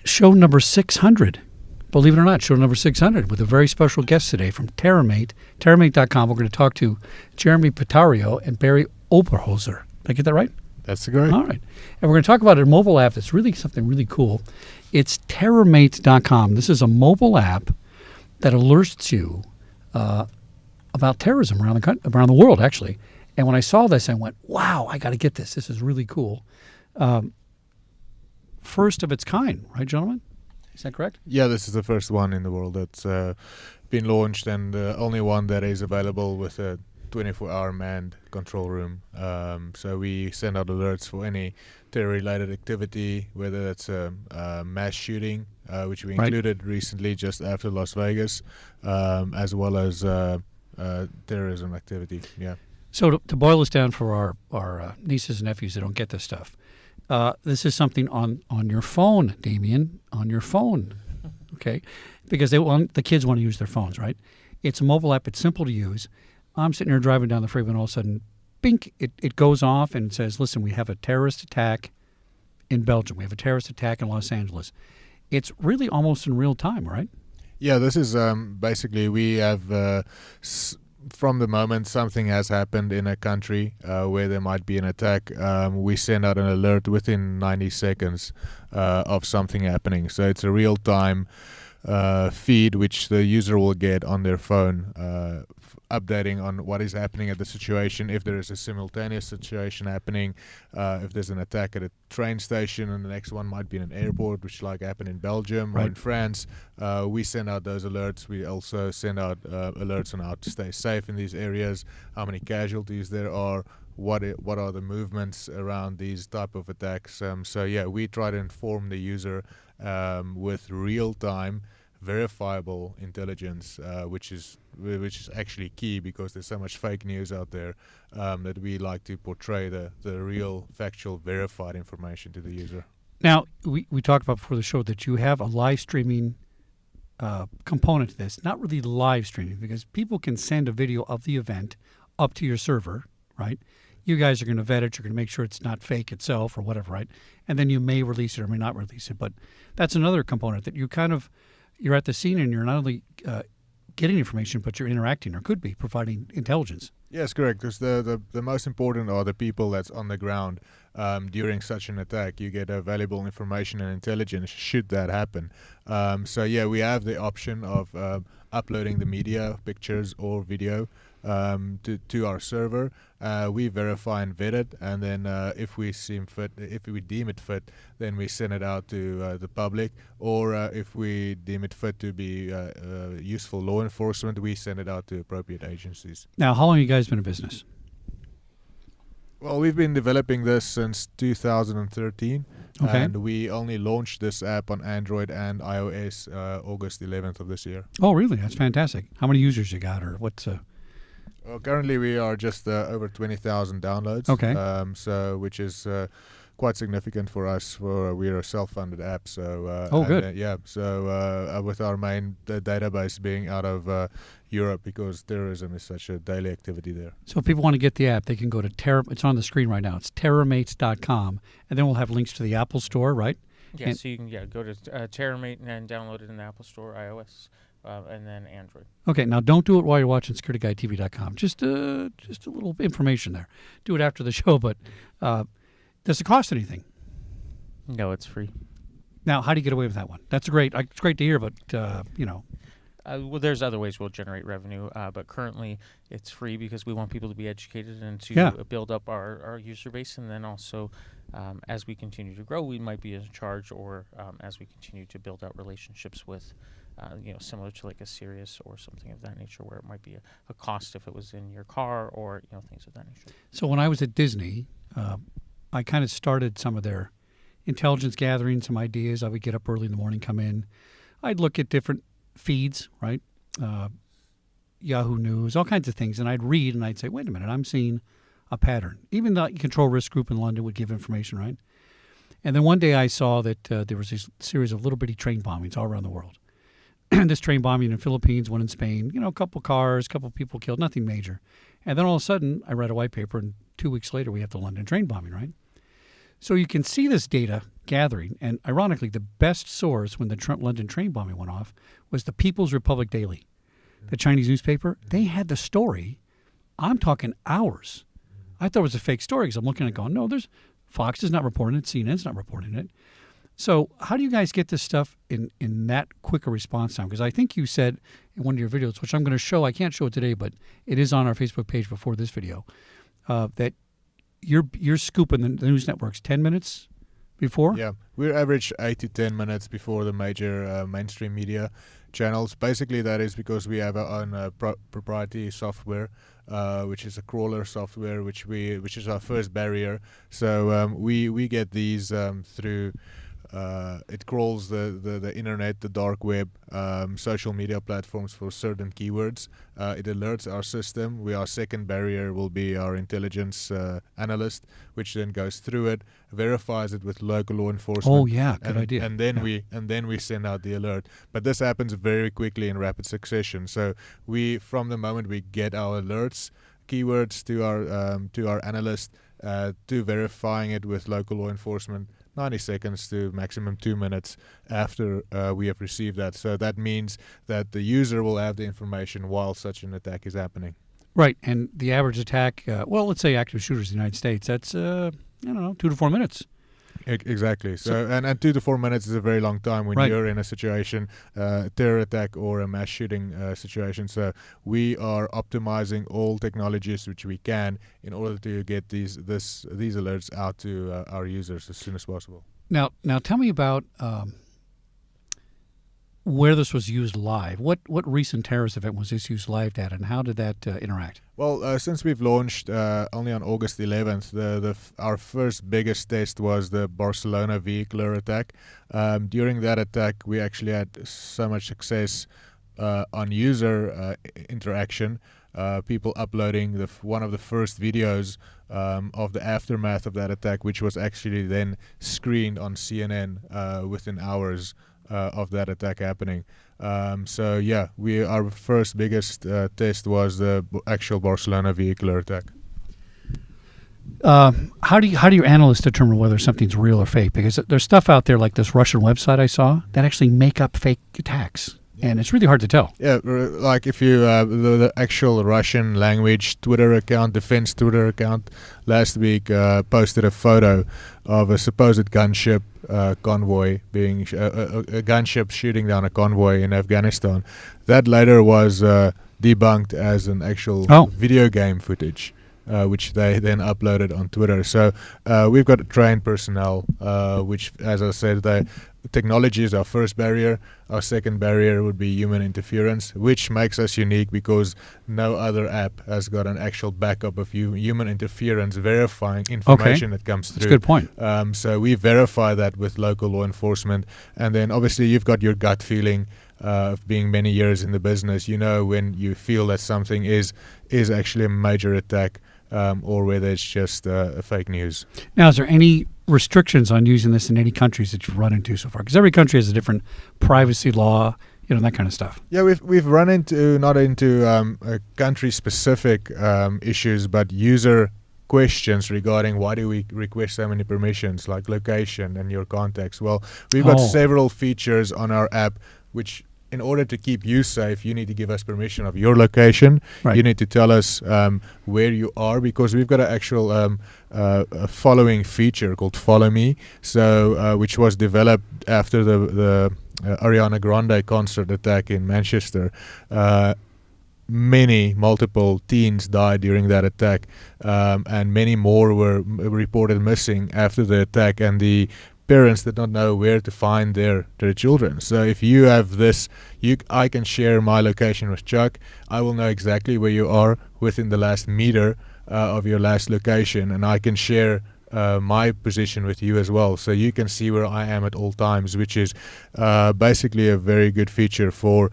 show number 600. Believe it or not, show number 600 with a very special guest today from TerrorMate, TerrorMate.com. We're going to talk to Jeremy Patario and Barry Oberholzer. Did I get that right? That's great. All right. And we're going to talk about a mobile app that's really something really cool. It's TerrorMate.com. This is a mobile app that alerts you about terrorism around the world, actually. And when I saw this, I went, wow, I got to get this. This is really cool. First of its kind, right, gentlemen? Is that correct? Yeah, this is the first one in the world that's been launched, and the only one that is available with a 24-hour manned control room. So we send out alerts for any terror-related activity, whether it's a mass shooting, which we included recently just after Las Vegas, as well as terrorism activity. Yeah. So to boil this down for our nieces and nephews that don't get this stuff, this is something on your phone, Damien, on your phone, okay? Because the kids want to use their phones, right? It's a mobile app. It's simple to use. I'm sitting here driving down the freeway, and all of a sudden, bink, it goes off and says, listen, we have a terrorist attack in Belgium. We have a terrorist attack in Los Angeles. It's really almost in real time, right? Yeah, this is basically we have... from the moment something has happened in a country where there might be an attack, we send out an alert within 90 seconds of something happening. So it's a real-time feed which the user will get on their phone, updating on what is happening at the situation, if there is a simultaneous situation happening, if there's an attack at a train station and the next one might be in an airport, which like happened in Belgium or in France. We send out those alerts. We also send out alerts on how to stay safe in these areas, how many casualties there are, what are the movements around these type of attacks. So yeah, we try to inform the user with real-time verifiable intelligence, which is actually key because there's so much fake news out there, that we like to portray the real, factual, verified information to the user. Now, we talked about before the show that you have a live streaming component to this. Not really live streaming, because people can send a video of the event up to your server, right? You guys are going to vet it. You're going to make sure it's not fake itself or whatever, right? And then you may release it or may not release it. But that's another component that you're at the scene and you're not only getting information, but you're interacting or could be providing intelligence. Yes, correct. Because the most important are the people that's on the ground during such an attack. You get valuable information and intelligence should that happen. So yeah, we have the option of uploading the media, pictures or video to our server. We verify and vet it, and then if we deem it fit, then we send it out to the public, or if we deem it fit to be useful law enforcement, we send it out to appropriate agencies. Now, how long have you guys been in business? Well, we've been developing this since 2013, and we only launched this app on Android and iOS August 11th of this year. Oh, really? That's fantastic. How many users you got, or what's... Well, currently we are just over 20,000 downloads. Okay. So which is quite significant for us. We're a self-funded app. So good. Yeah. So with our main database being out of Europe, because terrorism is such a daily activity there. So if people want to get the app, they can go to it's on the screen right now. It's TerrorMate.com, and then we'll have links to the Apple Store, right? Yeah. So you can go to TerrorMate and download it in the Apple Store, iOS. And then Android. Okay, now don't do it while you're watching SecurityGuyTV.com. Just a little information there. Do it after the show, but does it cost anything? No, it's free. Now, how do you get away with that one? It's great to hear, but well, there's other ways we'll generate revenue, but currently it's free because we want people to be educated and to build up our user base, and then also as we continue to grow, we might be in charge, or as we continue to build out relationships with. Similar to like a Sirius or something of that nature, where it might be a cost if it was in your car, or things of that nature. So when I was at Disney, I kind of started some of their intelligence gathering, some ideas. I would get up early in the morning, come in. I'd look at different feeds, right? Yahoo News, all kinds of things, and I'd read and I'd say, wait a minute, I'm seeing a pattern. Even the Control Risk Group in London would give information, right? And then one day I saw that there was this series of little bitty train bombings all around the world. This train bombing in the Philippines, one in Spain, a couple cars, a couple people killed, nothing major. And then all of a sudden, I read a white paper, and 2 weeks later, we have the London train bombing, right? So you can see this data gathering, and ironically, the best source when the London train bombing went off was the People's Republic Daily, the Chinese newspaper. They had the story. I'm talking hours. I thought it was a fake story because I'm looking at it going, no, Fox is not reporting it, CNN's not reporting it. So how do you guys get this stuff in that quicker response time? Because I think you said in one of your videos, which I'm going to show, I can't show it today, but it is on our Facebook page before this video, that you're scooping the news networks 10 minutes before? Yeah, we average 8 to 10 minutes before the major mainstream media channels. Basically, that is because we have our own proprietary software, which is a crawler software, which is our first barrier. So we get these through. It crawls the internet, the dark web, social media platforms for certain keywords. It alerts our system. Our second barrier will be our intelligence analyst, which then goes through it, verifies it with local law enforcement. Oh yeah, good idea. And then we send out the alert. But this happens very quickly in rapid succession. So from the moment we get our alerts, keywords to our analyst, to verifying it with local law enforcement, 90 seconds to maximum 2 minutes after we have received that. So that means that the user will have the information while such an attack is happening. Right, and the average attack, let's say active shooters in the United States, that's, 2 to 4 minutes. Exactly. So and 2 to 4 minutes is a very long time when you're in a situation, terror attack or a mass shooting situation. So we are optimizing all technologies which we can in order to get these alerts out to our users as soon as possible. Now tell me about where this was used live. What recent terrorist event was this used live at, and how did that interact? Well, since we've launched only on August 11th, our first biggest test was the Barcelona vehicular attack. During that attack, we actually had so much success on user interaction. People uploading one of the first videos of the aftermath of that attack, which was actually then screened on CNN within hours of that attack happening. Our first biggest test was the actual Barcelona vehicular attack. How do your analysts determine whether something's real or fake? Because there's stuff out there like this Russian website I saw that actually make up fake attacks. And it's really hard to tell. Yeah, like if you the actual Russian language Twitter account, defense Twitter account, last week posted a photo of a supposed gunship convoy being a gunship shooting down a convoy in Afghanistan. That later was debunked as an actual video game footage, which they then uploaded on Twitter. So we've got trained personnel, which, as I said, technology is our first barrier. Our second barrier would be human interference, which makes us unique because no other app has got an actual backup of human interference verifying information that comes through. That's a good point. So we verify that with local law enforcement. And then obviously you've got your gut feeling of being many years in the business. You know when you feel that something is actually a major attack or whether it's just fake news. Now, is there any restrictions on using this in any countries that you've run into so far? Because every country has a different privacy law, that kind of stuff. Yeah, we've run into not into country-specific issues, but user questions regarding why do we request so many permissions, like location and your contacts. Well, we've got several features on our app which, in order to keep you safe, you need to give us permission of your location. Right. You need to tell us where you are, because we've got an actual a following feature called Follow Me, so which was developed after the Ariana Grande concert attack in Manchester. Multiple teens died during that attack, and many more were reported missing after the attack, and the parents did not know where to find their children. So if you have this, I can share my location with Chuck. I will know exactly where you are within the last meter of your last location, and I can share my position with you as well, so you can see where I am at all times, which is basically a very good feature for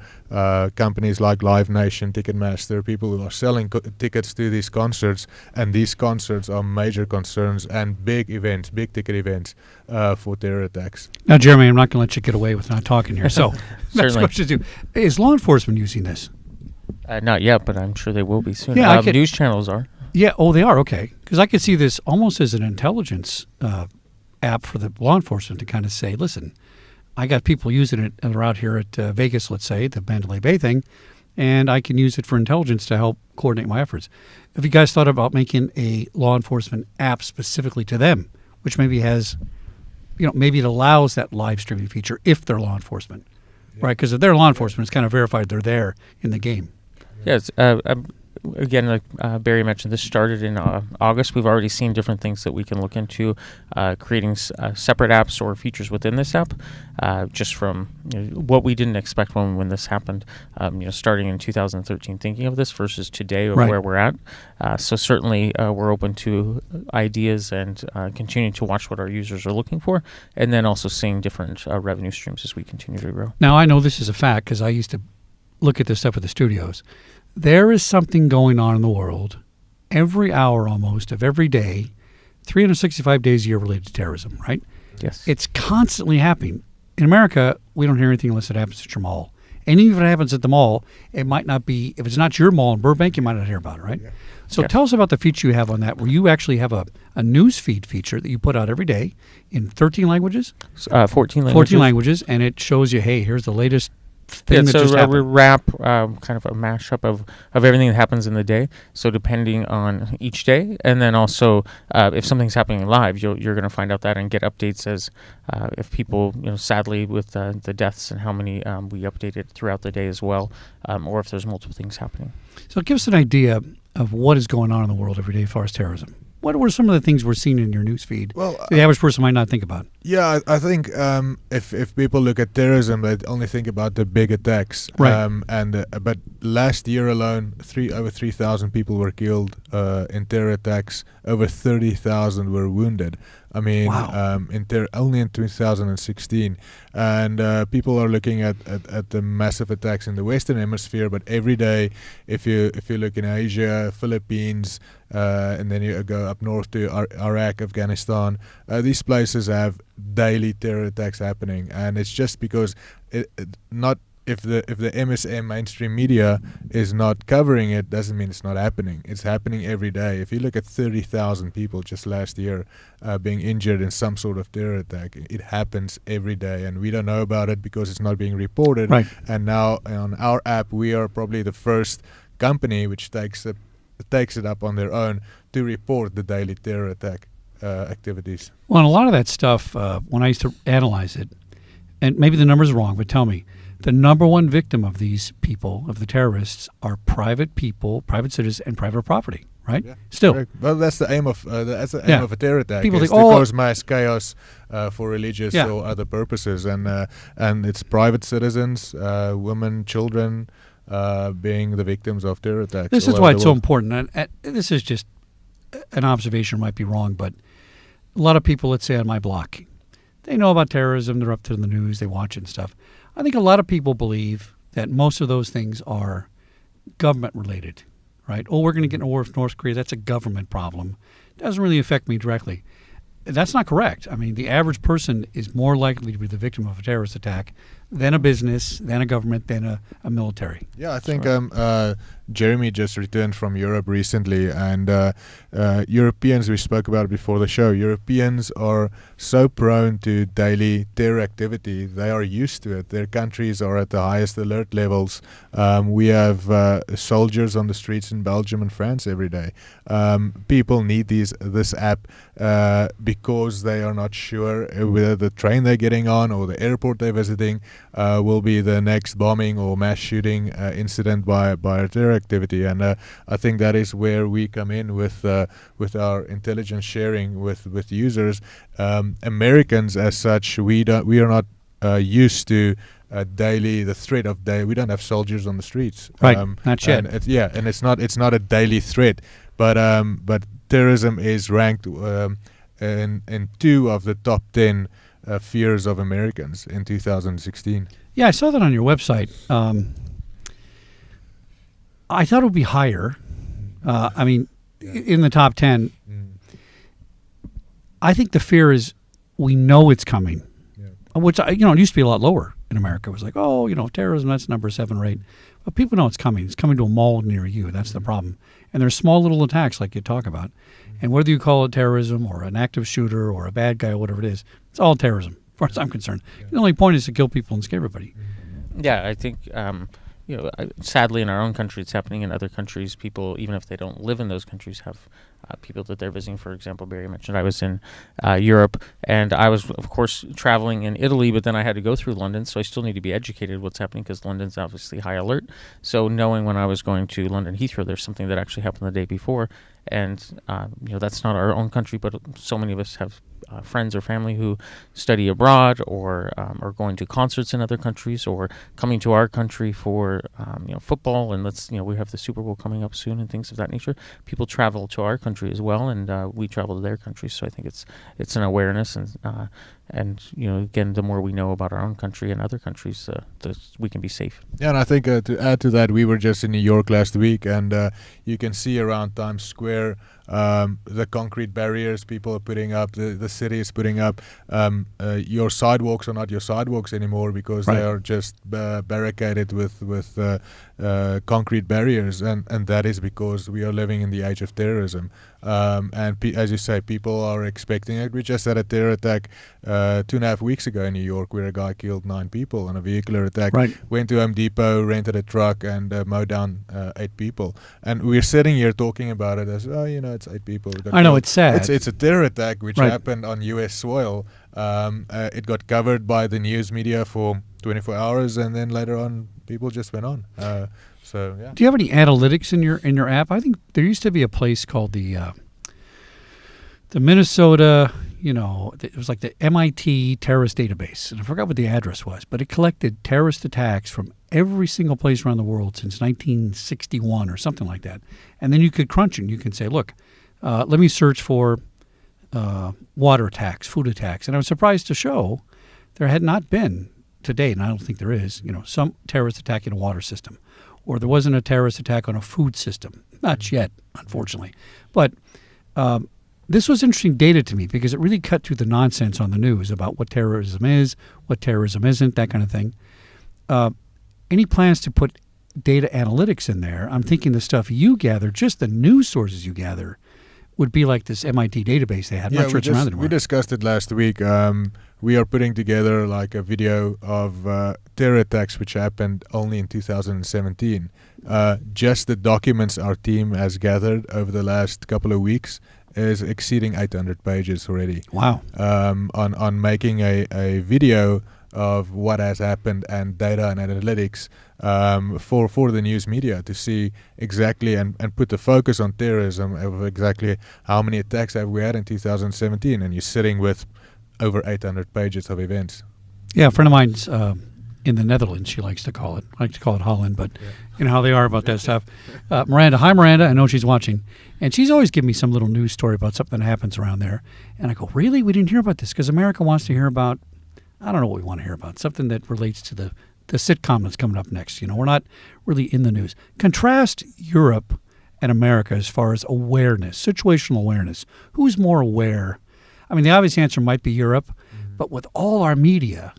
companies like Live Nation, Ticketmaster, people who are selling tickets to these concerts, and these concerts are major concerns and big events, big ticket events for terror attacks. Now, Jeremy, I'm not going to let you get away with not talking here, so next question is law enforcement using this? Not yet, but I'm sure they will be soon. News channels are. Yeah, they are, okay. Because I could see this almost as an intelligence app for the law enforcement to kind of say, listen, I got people using it that are out here at Vegas, let's say, the Mandalay Bay thing, and I can use it for intelligence to help coordinate my efforts. Have you guys thought about making a law enforcement app specifically to them, which maybe has, maybe it allows that live streaming feature if they're law enforcement, right? Because if they're law enforcement, it's kind of verified they're there in the game. Yes. Again, like Barry mentioned, this started in August. We've already seen different things that we can look into, creating separate apps or features within this app, just from what we didn't expect when this happened. Starting in 2013, thinking of this versus today of where we're at. So certainly we're open to ideas and continuing to watch what our users are looking for, and then also seeing different revenue streams as we continue to grow. Now, I know this is a fact because I used to look at this stuff at the studios. There is something going on in the world every hour almost of every day, 365 days a year related to terrorism, right? Yes. It's constantly happening. In America, we don't hear anything unless it happens at your mall. And even if it happens at the mall, it might not be, if it's not your mall in Burbank, you might not hear about it, right? Yeah. So tell us about the feature you have on that, where you actually have a news feed feature that you put out every day in 13 languages? 14 languages. 14 languages, and it shows you, hey, here's the latest thing that just happened. We wrap kind of a mashup of everything that happens in the day. So depending on each day, and then also if something's happening live, you're going to find out that and get updates as if people, sadly with the deaths and how many we updated throughout the day as well, or if there's multiple things happening. So give us an idea of what is going on in the world every day as far as terrorism. What were some of the things we're seeing in your news feed the average person might not think about? Yeah, I think if people look at terrorism, they only think about the big attacks. Right. But last year alone, over 3,000 people were killed in terror attacks. Over 30,000 were wounded. I mean, wow. Only in 2016. And people are looking at the massive attacks in the Western Hemisphere, but every day, if you look in Asia, Philippines, and then you go up north to Iraq, Afghanistan, these places have daily terror attacks happening, and it's just because if the MSM mainstream media is not covering it, doesn't mean it's not happening. It's happening every day. If you look at 30,000 people just last year being injured in some sort of terror attack, it happens every day, and we don't know about it because it's not being reported. Right. And now on our app, we are probably the first company which takes it up on their own to report the daily terror attack activities. Well, and a lot of that stuff, when I used to analyze it, and maybe the number's wrong, but tell me, the number one victim of these people, of the terrorists, are private people, private citizens, and private property, right? Yeah, still. Correct. Well, that's the aim of a terror attack. People think, to cause mass chaos for religious or other purposes, and it's private citizens, women, children, being the victims of terror attacks. This is why it's so important. And this is just an observation, might be wrong, but a lot of people, let's say on my block, they know about terrorism, they're up to the news, they watch it and stuff. I think a lot of people believe that most of those things are government related, right? Oh, we're going to get in a war with North Korea. That's a government problem. It doesn't really affect me directly. That's not correct. I mean, the average person is more likely to be the victim of a terrorist attack than a business, than a government, than a military. Yeah, I think Jeremy just returned from Europe recently, and Europeans, we spoke about it before the show, Europeans are so prone to daily terror activity. They are used to it. Their countries are at the highest alert levels. We have soldiers on the streets in Belgium and France every day. People need this app because they are not sure whether the train they're getting on or the airport they're visiting will be the next bombing or mass shooting incident by a terror activity, and I think that is where we come in with our intelligence sharing with users. Americans, as such, we are not used to the threat of day. We don't have soldiers on the streets, right? Not yet. And it's not a daily threat, but terrorism is ranked in 2 of the top 10 fears of Americans in 2016. Yeah, I saw that on your website. I thought it would be higher. In the top 10. I think the fear is we know it's coming, which it used to be a lot lower in America. It was like, terrorism, that's number 7 or 8. But people know it's coming. It's coming to a mall near you. That's the problem. And there's small little attacks like you talk about. And whether you call it terrorism or an active shooter or a bad guy or whatever it is, it's all terrorism, as far as I'm concerned. The only point is to kill people and scare everybody. Yeah, I think, sadly in our own country, it's happening in other countries. People, even if they don't live in those countries, have people that they're visiting. For example, Barry mentioned I was in Europe, and I was, of course, traveling in Italy, but then I had to go through London, so I still need to be educated what's happening because London's obviously high alert. So knowing when I was going to London Heathrow, there's something that actually happened the day before, and that's not our own country, but so many of us have friends or family who study abroad or are going to concerts in other countries or coming to our country for football, and we have the Super Bowl coming up soon and things of that nature. People travel to our country as well, and we travel to their countries. So I think it's an awareness, and again, the more we know about our own country and other countries, we can be safe. Yeah, and I think to add to that, we were just in New York last week, and you can see around Times Square the concrete barriers people are putting up, the city is putting up. Your sidewalks are not your sidewalks anymore because they are just barricaded with concrete barriers, and that is because we are living in the age of terrorism. As you say, people are expecting it. We just had a terror attack 2.5 weeks ago in New York where a guy killed 9 people on a vehicular attack. Went to Home Depot, rented a truck, and mowed down 8 people. And we're sitting here talking about it as, it's 8 people. I know, it's sad. It's a terror attack which happened on U.S. soil. It got covered by the news media for 24 hours, and then later on, people just went on. So yeah. Do you have any analytics in your app? I think there used to be a place called the Minnesota, it was like the MIT terrorist database, and I forgot what the address was, but it collected terrorist attacks from every single place around the world since 1961 or something like that. And then you could crunch it, and you can say, look, let me search for water attacks, food attacks. And I was surprised to show there had not been to date, and I don't think there is, some terrorist attack in a water system. Or there wasn't a terrorist attack on a food system. Not yet, unfortunately. But this was interesting data to me because it really cut through the nonsense on the news about what terrorism is, what terrorism isn't, that kind of thing. Any plans to put data analytics in there? I'm thinking the stuff you gather, just the news sources you gather, would be like this MIT database they had. I'm not sure it's around anymore. We discussed it last week. We are putting together like a video of terror attacks which happened only in 2017. Just the documents our team has gathered over the last couple of weeks is exceeding 800 pages already. Wow. On making a video of what has happened and data and analytics for the news media to see exactly and put the focus on terrorism of exactly how many attacks have we had in 2017, and you're sitting with over 800 pages of events. Yeah, a friend of mine's in the Netherlands, she likes to call it. I like to call it Holland, but you know how they are about that stuff. Miranda, hi Miranda, I know she's watching. And she's always giving me some little news story about something that happens around there. And I go, really? We didn't hear about this? Because America wants to hear about, I don't know what we want to hear about, something that relates to the sitcom that's coming up next. We're not really in the news. Contrast Europe and America as far as awareness, situational awareness. Who's more aware? I mean, the obvious answer might be Europe, but with all our media,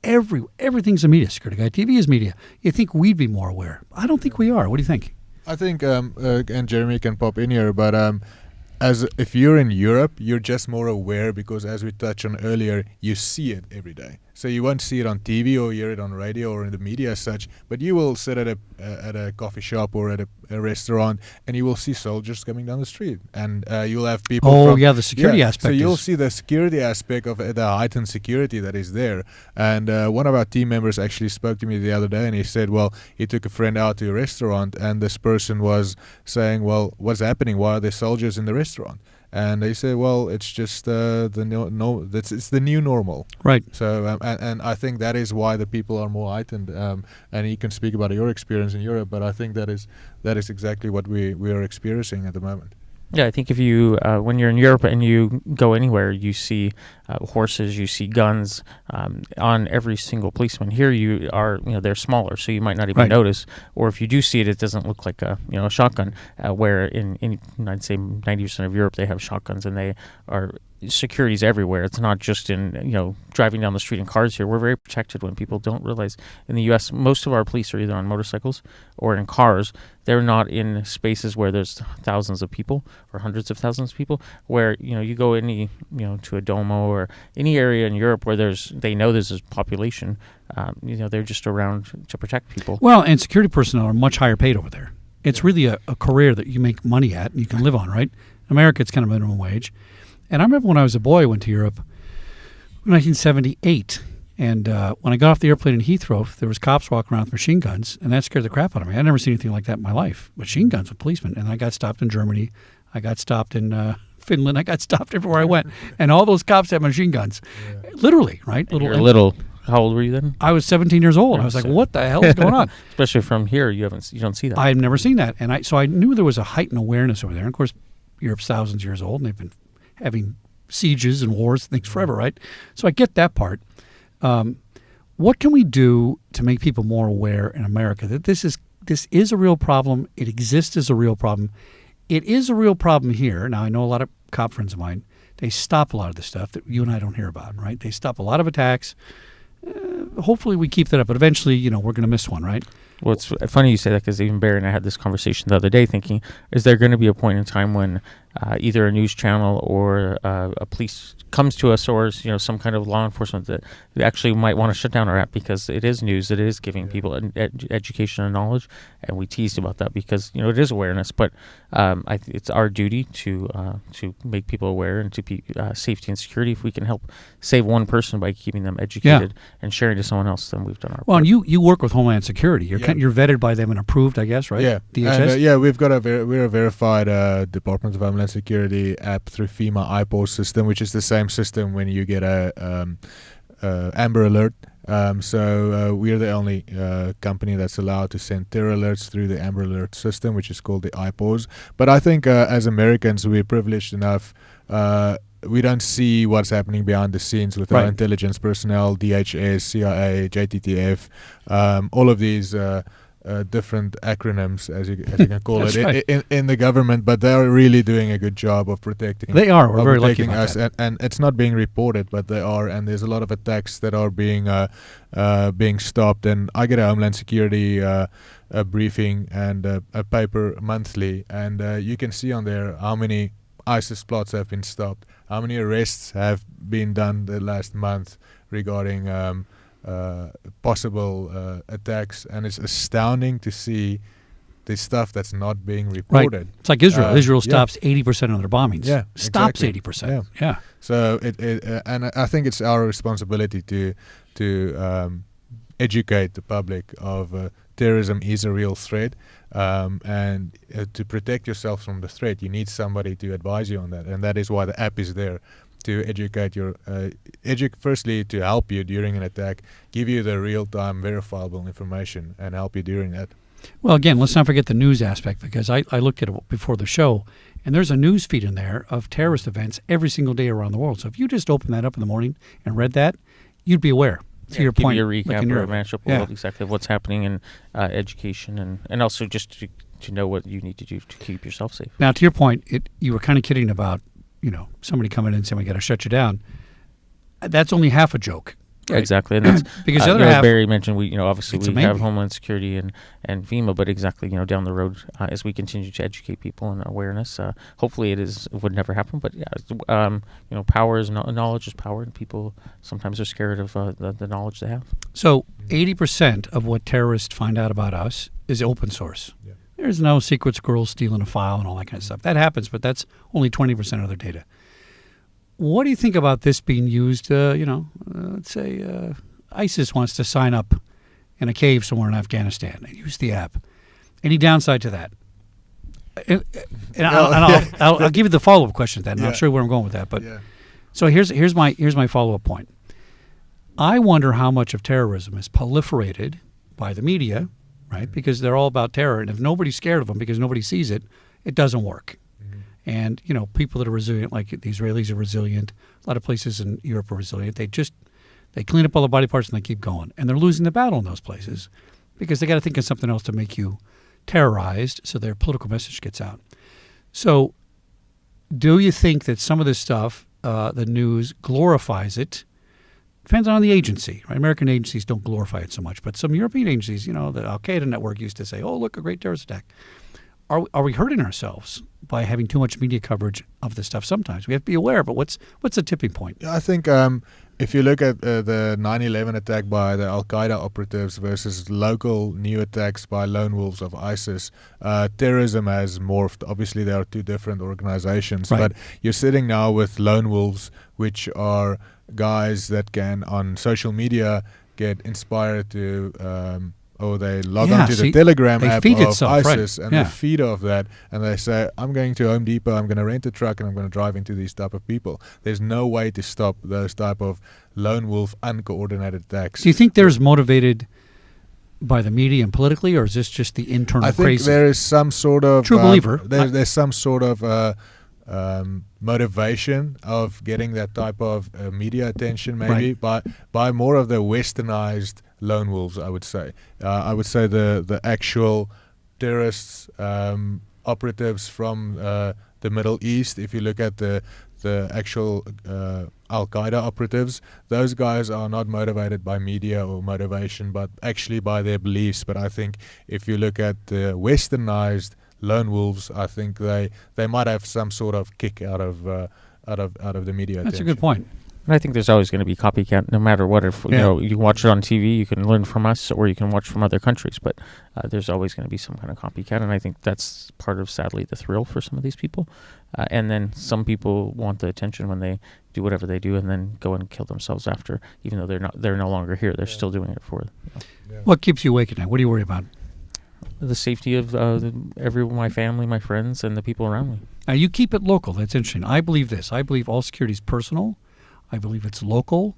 everything's a media. Security Guy TV is media. You think we'd be more aware? I don't think we are. What do you think? I think, and Jeremy can pop in here, but as if you're in Europe, you're just more aware because, as we touched on earlier, you see it every day. So you won't see it on TV or hear it on radio or in the media as such, but you will sit at a coffee shop or at a restaurant, and you will see soldiers coming down the street, and you'll have people. The security aspect. So you'll see the security aspect of the heightened security that is there. And one of our team members actually spoke to me the other day, and he said, well, he took a friend out to a restaurant, and this person was saying, well, what's happening? Why are there soldiers in the restaurant? And they say, well, it's just it's the new normal. Right. So, and I think that is why the people are more heightened. And you can speak about your experience in Europe, but I think that is exactly what we are experiencing at the moment. Yeah, I think if you, when you're in Europe and you go anywhere, you see horses, you see guns on every single policeman. Here you are, they're smaller, so you might not even notice. Or if you do see it, it doesn't look like a shotgun. Where in I'd say 90% of Europe, they have shotguns, and they are security's everywhere. It's not just in, driving down the street in cars here. We're very protected when people don't realize. In the U.S., most of our police are either on motorcycles or in cars. They're not in spaces where there's thousands of people or hundreds of thousands of people, where, you go to a domo or any area in Europe where they know there's a population, they're just around to protect people. Well, and security personnel are much higher paid over there. It's really a career that you make money at and you can live on, right? In America, it's kind of minimum wage. And I remember when I was a boy, I went to Europe in 1978. And when I got off the airplane in Heathrow, there was cops walking around with machine guns, and that scared the crap out of me. I'd never seen anything like that in my life. Machine guns with policemen. And I got stopped in Germany. I got stopped in Finland. I got stopped everywhere I went. And all those cops had machine guns. Yeah. Literally, right? Little. How old were you then? I was 17 years old. I was like, what the hell is going on? Especially from here, you don't see that. I've never seen that. And so I knew there was a heightened awareness over there. And of course, Europe's thousands of years old, and they've been having sieges and wars and things forever, right? So I get that part. What can we do to make people more aware in America that this is a real problem? It exists as a real problem. It is a real problem here. Now, I know a lot of cop friends of mine, they stop a lot of the stuff that you and I don't hear about, right? They stop a lot of attacks. Hopefully we keep that up, but eventually, we're going to miss one, right? Well, it's funny you say that, because even Barry and I had this conversation the other day thinking, is there going to be a point in time when either a news channel or a police comes to us, or some kind of law enforcement that actually might want to shut down our app because it is news, it is giving people education and knowledge, and we teased about that because it is awareness. But it's our duty to make people aware and to be safety and security. If we can help save one person by keeping them educated and sharing to someone else, then we've done our part. Well, and you work with Homeland Security. You're vetted by them and approved, I guess, right? Yeah, DHS. And, we've got we're a verified Department of Homeland Security app through FEMA IPOS system, which is the same system when you get a Amber Alert. So we're the only company that's allowed to send terror alerts through the Amber Alert system, which is called the IPOS. But I think as Americans, we're privileged enough. We don't see what's happening behind the scenes with our intelligence personnel, DHS, CIA, JTTF, all of these different acronyms, as you can call it, in the government, but they're really doing a good job of protecting. They are. We're very lucky about us, that. And it's not being reported, but they are. And there's a lot of attacks that are being stopped. And I get a Homeland Security a briefing and a paper monthly, and you can see on there how many ISIS plots have been stopped, how many arrests have been done the last month regarding possible attacks, and it's astounding to see the stuff that's not being reported. Right. It's like Israel. Israel stops 80% of their bombings. Yeah, stops exactly. 80%. Yeah. So and I think it's our responsibility to educate the public of terrorism is a real threat, and to protect yourself from the threat, you need somebody to advise you on that, and that is why the app is there. To educate firstly to help you during an attack, give you the real-time verifiable information, and help you during that. Well, again, let's not forget the news aspect, because I looked at it before the show, and there's a news feed in there of terrorist events every single day around the world. So if you just opened that up in the morning and read that, you'd be aware. To your point, give you a recap or a matchup of exactly what's happening in education, and also just to know what you need to do to keep yourself safe. Now, to your point, you were kind of kidding about somebody coming in and saying we got to shut you down. That's only half a joke. Right? Exactly, and that's because the other half, Barry mentioned, obviously we amazing. have Homeland Security and FEMA, but exactly, down the road as we continue to educate people and awareness, hopefully it would never happen. But power is knowledge is power, and people sometimes are scared of the knowledge they have. So 80% of what terrorists find out about us is open source. Yeah. There's no secret squirrel stealing a file and all that kind of stuff. That happens, but that's only 20% of their data. What do you think about this being used? Let's say ISIS wants to sign up in a cave somewhere in Afghanistan and use the app. Any downside to that? I'll give you the follow-up question to that. I'm not sure where I'm going with that, but so here's my follow-up point. I wonder how much of terrorism is proliferated by the media, right? Because they're all about terror, and if nobody's scared of them because nobody sees it, it doesn't work. And, people that are resilient, like the Israelis are resilient, a lot of places in Europe are resilient. They clean up all the body parts and they keep going. And they're losing the battle in those places because they got to think of something else to make you terrorized so their political message gets out. So do you think that some of this stuff the news glorifies it. Depends on the agency, right? American agencies don't glorify it so much, but some European agencies, the Al-Qaeda network used to say, "Oh, look, a great terrorist attack." Are we hurting ourselves by having too much media coverage of this stuff? Sometimes we have to be aware. But what's the tipping point? I think if you look at the 9/11 attack by the Al-Qaeda operatives versus local new attacks by lone wolves of ISIS, terrorism has morphed. Obviously, there are two different organizations, right. but you're sitting now with lone wolves, which are guys that can, on social media, get inspired to or they log onto the Telegram app of ISIS and the feed of that, and they say, "I'm going to Home Depot, I'm going to rent a truck, and I'm going to drive into these type of people." There's no way to stop those type of lone wolf, uncoordinated attacks. Do you think there's motivated by the media and politically, or is this just the internal crazy? I think there is some sort of true believer. There's some sort of motivation of getting that type of media attention, maybe by more of the westernized lone wolves. I would say the actual terrorists, operatives from the Middle East. If you look at the actual Al-Qaeda operatives, those guys are not motivated by media or motivation, but actually by their beliefs. But I think if you look at the westernized lone wolves, I think they might have some sort of kick out of the media. That's attention. a good point. And I think there's always going to be copycat, no matter what. If you can watch it on TV, you can learn from us, or you can watch from other countries. But there's always going to be some kind of copycat, and I think that's part of, sadly, the thrill for some of these people. And then some people want the attention when they do whatever they do, and then go and kill themselves after, even though they're no longer here. They're still doing it for. What keeps you awake at night? What do you worry about? The safety of my family, my friends, and the people around me. Now, you keep it local. That's interesting. I believe this. I believe all security is personal. I believe it's local,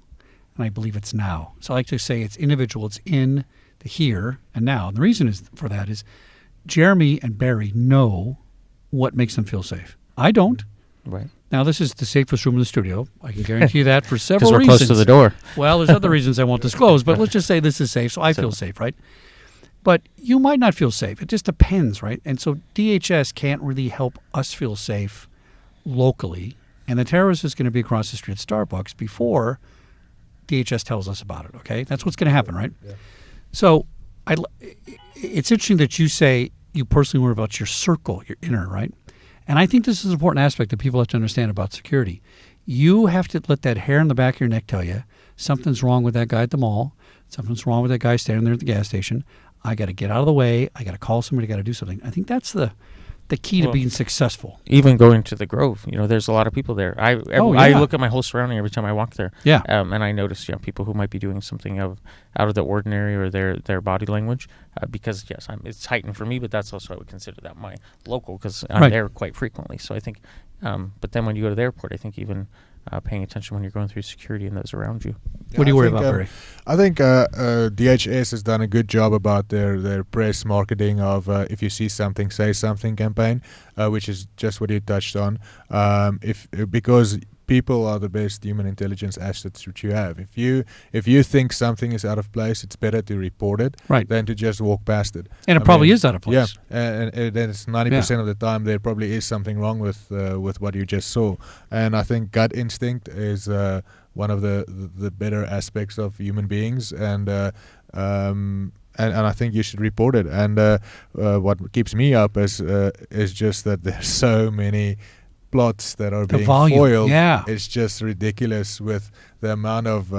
and I believe it's now. So I like to say it's individual. It's in the here and now. And the reason for that is Jeremy and Barry know what makes them feel safe. I don't. Right. Now, this is the safest room in the studio. I can guarantee you that for several reasons. Because we're close to the door. Well, there's other reasons I won't disclose, but let's just say this is safe, so I feel safe, right? But you might not feel safe. It just depends, right? And so DHS can't really help us feel safe locally. And the terrorist is going to be across the street at Starbucks before DHS tells us about it, okay? That's what's going to happen, right? Yeah. So it's interesting that you say you personally worry about your circle, your inner, right? And I think this is an important aspect that people have to understand about security. You have to let that hair on the back of your neck tell you something's wrong with that guy at the mall, something's wrong with that guy standing there at the gas station. I got to get out of the way. I got to call somebody. I got to do something. I think that's the key to being successful. Even going to the Grove, there's a lot of people there. I look at my whole surrounding every time I walk there. Yeah. And I notice, people who might be doing something out of the ordinary, or their body language, because yes, it's heightened for me, but that's also, I would consider that my local, because I'm there quite frequently. So I think, but then when you go to the airport, I think even paying attention when you're going through security and those around you. What do you worry about, Barry? I think DHS has done a good job about their press marketing of if you see something, say something campaign, which is just what you touched on. Because people are the best human intelligence assets which you have. If you think something is out of place, it's better to report it than to just walk past it. And it probably is out of place. Yeah, and then it's 90% of the time there probably is something wrong with what you just saw. And I think gut instinct is one of the better aspects of human beings, and I think you should report it. And what keeps me up is just that there's so many plots that are being foiled. Yeah. It's just ridiculous with the amount of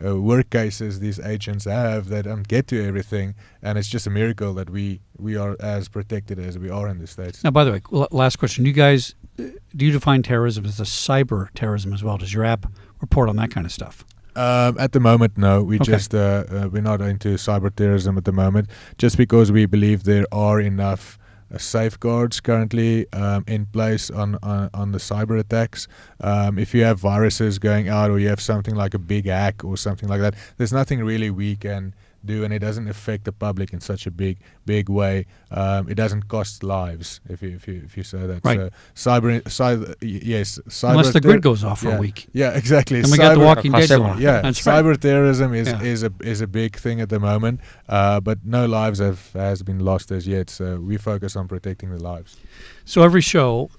work cases these agents have that don't get to everything, and it's just a miracle that we are as protected as we are in the States. Now, by the way, last question. You guys, do you define terrorism as a cyber terrorism as well? Does your app report on that kind of stuff? At the moment, no. We just we're not into cyber terrorism at the moment, just because we believe there are enough safeguards currently in place on the cyber attacks. If you have viruses going out, or you have something like a big hack or something like that, there's nothing really we can do, and it doesn't affect the public in such a big way. It doesn't cost lives, if you say that. Right. So cyber, yes. Cyber unless the grid goes off for a week. Yeah, exactly. And we got the Walking Dead going. Yeah, that's cyber terrorism is a big thing at the moment, but no lives has been lost as yet. So we focus on protecting the lives. So every show,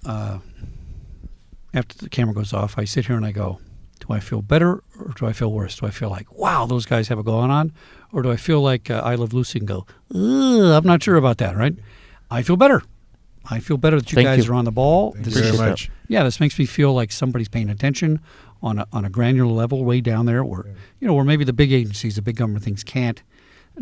after the camera goes off, I sit here and I go, do I feel better or do I feel worse? Do I feel like, wow, those guys have it going on? Or do I feel like I Love Lucy and go, I'm not sure about that, right? I feel better. I feel better that you guys are on the ball. Thank you very much. Yeah, this makes me feel like somebody's paying attention on a granular level way down there where, where maybe the big agencies, the big government things can't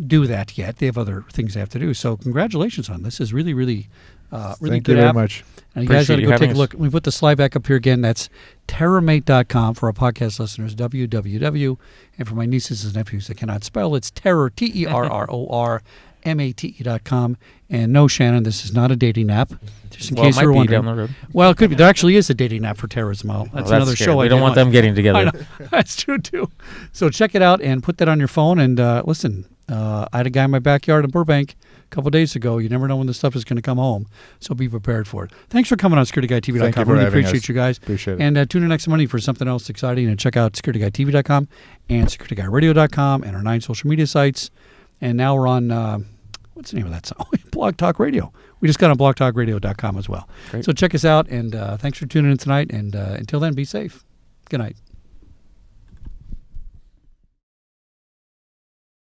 do that yet. They have other things they have to do. So congratulations on this. Is really, really, really Thank good you very app. much. And you guys got to go take a look. We put the slide back up here again. That's TerrorMate.com for our podcast listeners, www. And for my nieces and nephews that cannot spell, it's Terror, TerrorMate.com. And no, Shannon, this is not a dating app. Just in case you were wondering. Down the road. Well, it could be. There actually is a dating app for terrorism. That's another scary. show. We don't want them getting together. I know. That's true, too. So check it out and put that on your phone. And listen, I had a guy in my backyard in Burbank a couple of days ago. You never know when this stuff is going to come home. So be prepared for it. Thanks for coming on SecurityGuyTV.com. Thank you for really having appreciate us. you guys. Appreciate it. And tune in next Monday for something else exciting. And check out SecurityGuyTV.com and SecurityGuyRadio.com and our 9 social media sites. And now we're on... what's the name of that song? Blog Talk Radio. We just got on blogtalkradio.com as well. Great. So check us out, and thanks for tuning in tonight. And until then, be safe. Good night.